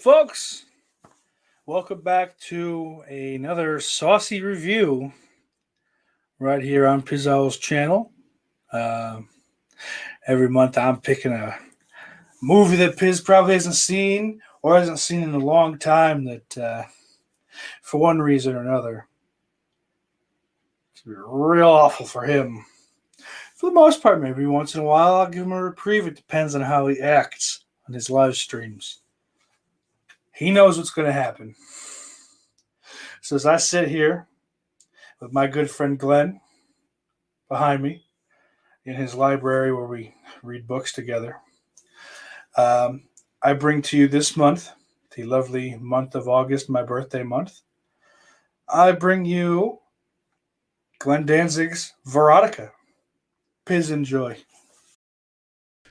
folks. Welcome back to another saucy review right here on Pizowell's channel. Uh, every month I'm picking a movie that Piz probably hasn't seen or hasn't seen in a long time that, for one reason or another, it's real awful for him. For the most part, maybe once in a while I'll give him a reprieve. It depends on how he acts on his live streams. He knows what's going to happen. So as I sit here with my good friend Glenn behind me in his library where we read books together, I bring to you this month, the lovely month of August, my birthday month, I bring you Glenn Danzig's Verotica. Piz, enjoy.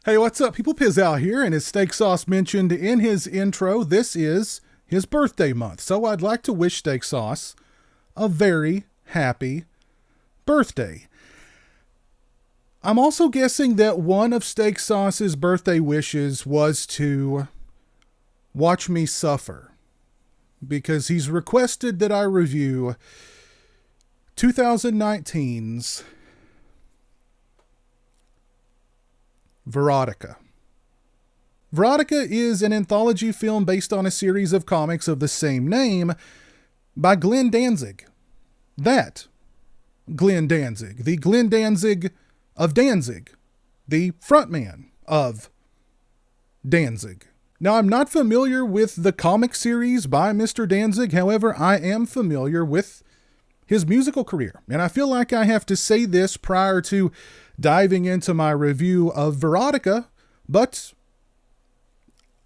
Hey, what's up, people? Piz out here, and as Steak Sauce mentioned in his intro, this is his birthday month. So I'd like to wish Steak Sauce a very happy birthday. I'm also guessing that one of Steak Sauce's birthday wishes was to watch me suffer, because he's requested that I review 2019's Verotica. Verotica is an anthology film based on a series of comics of the same name by Glenn Danzig. That Glenn Danzig, the Glenn Danzig of Danzig, the frontman of Danzig. Now, I'm not familiar with the comic series by Mr. Danzig. However, I am familiar with his musical career. And I feel like I have to say this prior to diving into my review of Verotica, but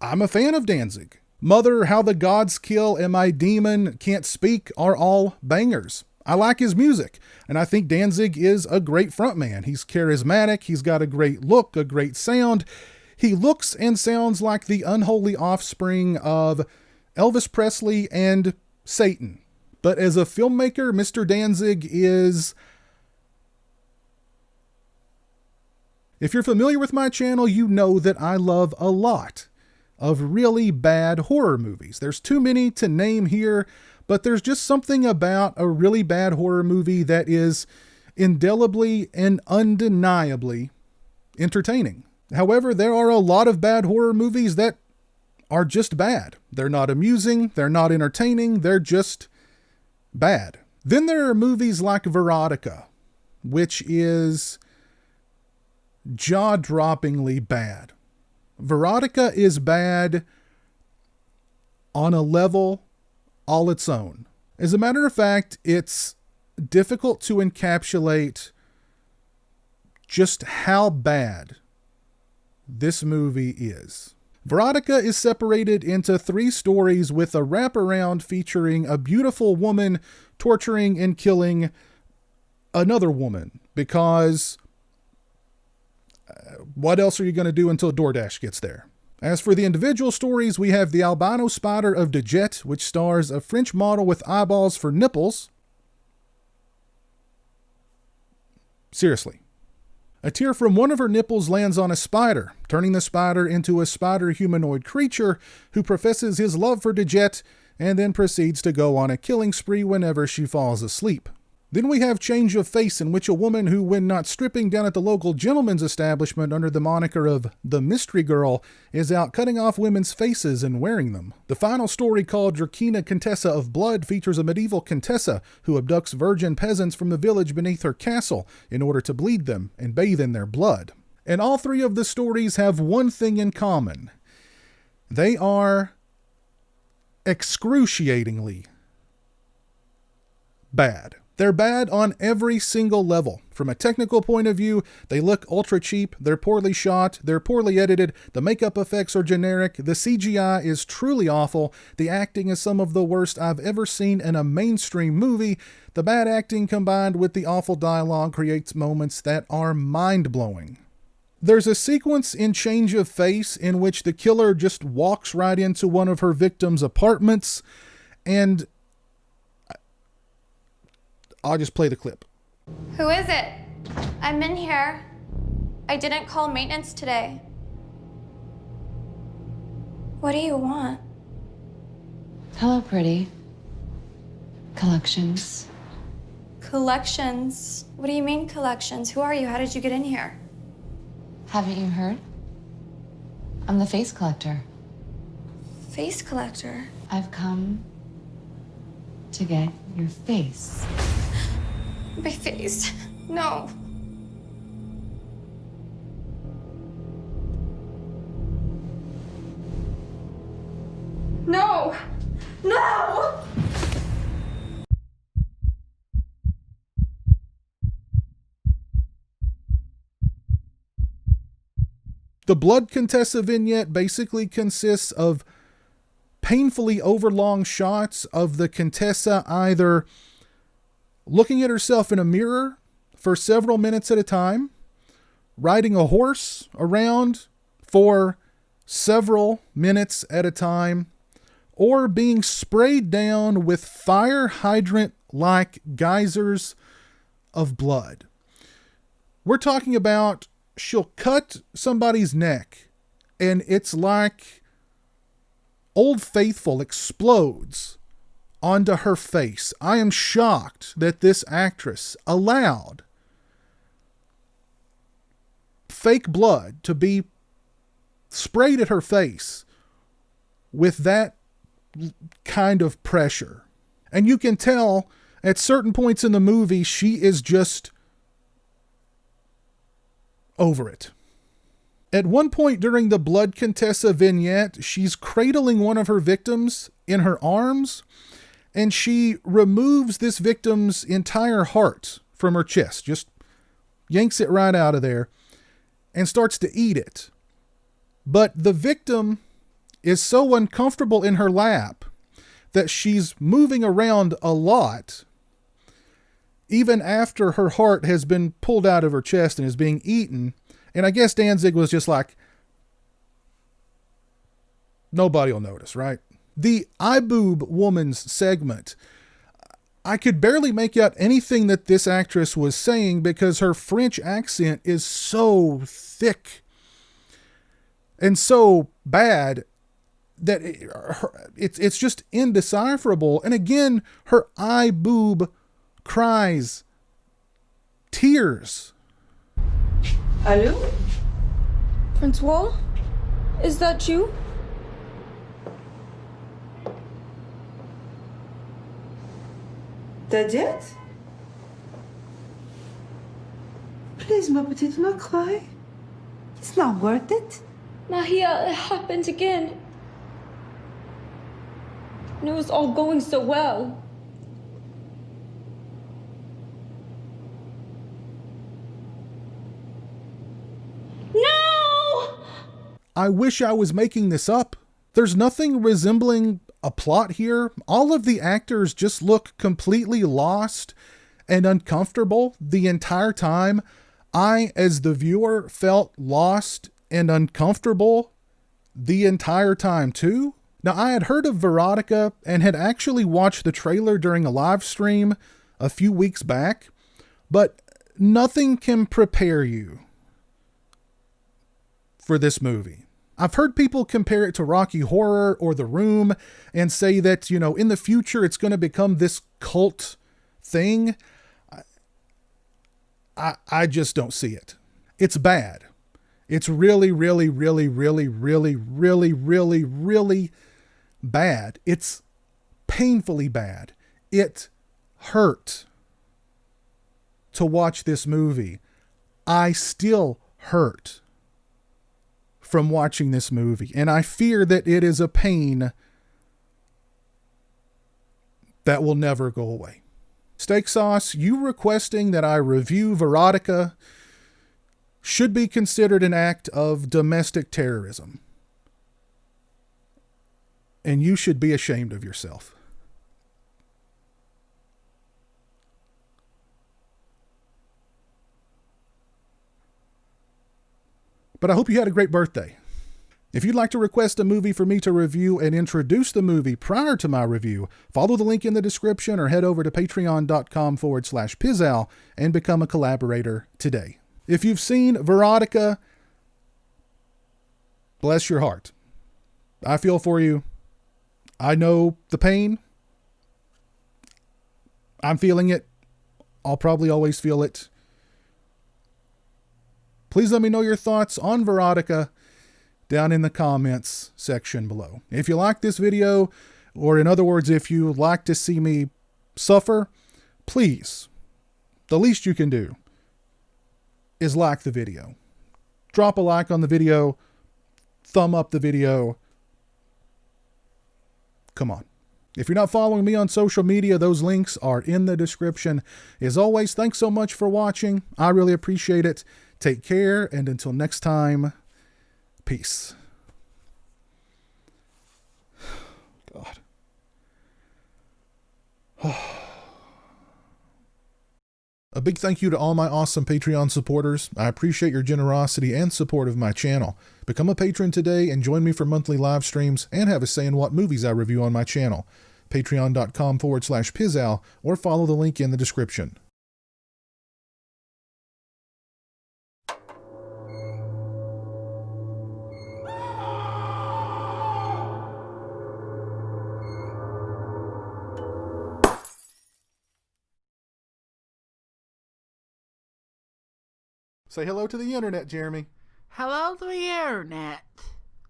I'm a fan of Danzig. Mother, How the Gods Kill, and My Demon Can't Speak are all bangers. I like his music, and I think Danzig is a great frontman. He's charismatic, he's got a great look, a great sound. He looks and sounds like the unholy offspring of Elvis Presley and Satan. But as a filmmaker, Mr. Danzig is... If you're familiar with my channel, you know that I love a lot of really bad horror movies. There's too many to name here, but there's just something about a really bad horror movie that is indelibly and undeniably entertaining. However, there are a lot of bad horror movies that are just bad. They're not amusing, they're not entertaining, they're just bad. Then there are movies like Verotica, which is jaw-droppingly bad. Verotica is bad on a level all its own. As a matter of fact, it's difficult to encapsulate just how bad this movie is. Verotica is separated into 3 stories with a wraparound featuring a beautiful woman torturing and killing another woman, because what else are you going to do until DoorDash gets there? As for the individual stories, we have The Albino Spider of Dejette, which stars a French model with eyeballs for nipples. Seriously. A tear from one of her nipples lands on a spider, turning the spider into a spider humanoid creature who professes his love for Dejette and then proceeds to go on a killing spree whenever she falls asleep. Then we have Change of Face, in which a woman who, when not stripping down at the local gentleman's establishment under the moniker of the Mystery Girl, is out cutting off women's faces and wearing them. The final story, called Drakina Contessa of Blood, features a medieval Contessa who abducts virgin peasants from the village beneath her castle in order to bleed them and bathe in their blood. And all 3 of the stories have one thing in common. They are excruciatingly bad. They're bad on every single level. From a technical point of view, they look ultra cheap, they're poorly shot, they're poorly edited, the makeup effects are generic, the CGI is truly awful, the acting is some of the worst I've ever seen in a mainstream movie. The bad acting combined with the awful dialogue creates moments that are mind-blowing. There's a sequence in Change of Face in which the killer just walks right into one of her victims' apartments, and I'll just play the clip. Who is it? I'm in here. I didn't call maintenance today. What do you want? Hello, pretty. Collections. Collections? What do you mean, collections? Who are you? How did you get in here? Haven't you heard? I'm the face collector. Face collector? I've come to get your face. My face? No. No! No! The Blood Contessa vignette basically consists of painfully overlong shots of the Contessa either looking at herself in a mirror for several minutes at a time, riding a horse around for several minutes at a time, or being sprayed down with fire hydrant-like geysers of blood. We're talking about she'll cut somebody's neck, and it's like Old Faithful explodes onto her face. I am shocked that this actress allowed fake blood to be sprayed at her face with that kind of pressure. And you can tell at certain points in the movie, she is just over it. At one point during the Blood Contessa vignette, she's cradling one of her victims in her arms, and she removes this victim's entire heart from her chest, just yanks it right out of there, and starts to eat it. But the victim is so uncomfortable in her lap that she's moving around a lot, even after her heart has been pulled out of her chest and is being eaten. And I guess Danzig was just like, nobody will notice, right? The iBoob woman's segment, I could barely make out anything that this actress was saying because her French accent is so thick and so bad that it's just indecipherable. And again, her iBoob cries tears. Allô? Francois? Is that you? T'as dit? Please, ma petite, do not cry. It's not worth it. Mahia, it happened again. And it was all going so well. No! I wish I was making this up. There's nothing resembling a plot here. All of the actors just look completely lost and uncomfortable the entire time. I, as the viewer, felt lost and uncomfortable the entire time too. Now, I had heard of Verotica and had actually watched the trailer during a live stream a few weeks back, but nothing can prepare you for this movie. I've heard people compare it to Rocky Horror or The Room and say that, you know, in the future it's going to become this cult thing. I just don't see it. It's bad. It's really, really, really, really, really, really, really, really bad. It's painfully bad. It hurt to watch this movie. I still hurt from watching this movie, and I fear that it is a pain that will never go away. Steak Sauce, you requesting that I review Verotica should be considered an act of domestic terrorism. And you should be ashamed of yourself. But I hope you had a great birthday. If you'd like to request a movie for me to review and introduce the movie prior to my review, follow the link in the description or head over to patreon.com/pizowell and become a collaborator today. If you've seen Verotica, bless your heart. I feel for you. I know the pain. I'm feeling it. I'll probably always feel it. Please let me know your thoughts on Verotica down in the comments section below. If you like this video, or in other words, if you like to see me suffer, please, the least you can do is like the video. Drop a like on the video, thumb up the video. Come on. If you're not following me on social media, those links are in the description. As always, thanks so much for watching. I really appreciate it. Take care, and until next time, peace. God. A big thank you to all my awesome Patreon supporters. I appreciate your generosity and support of my channel. Become a patron today and join me for monthly live streams and have a say in what movies I review on my channel. Patreon.com/pizowell or follow the link in the description. Say hello to the internet, Jeremy. Hello to the internet.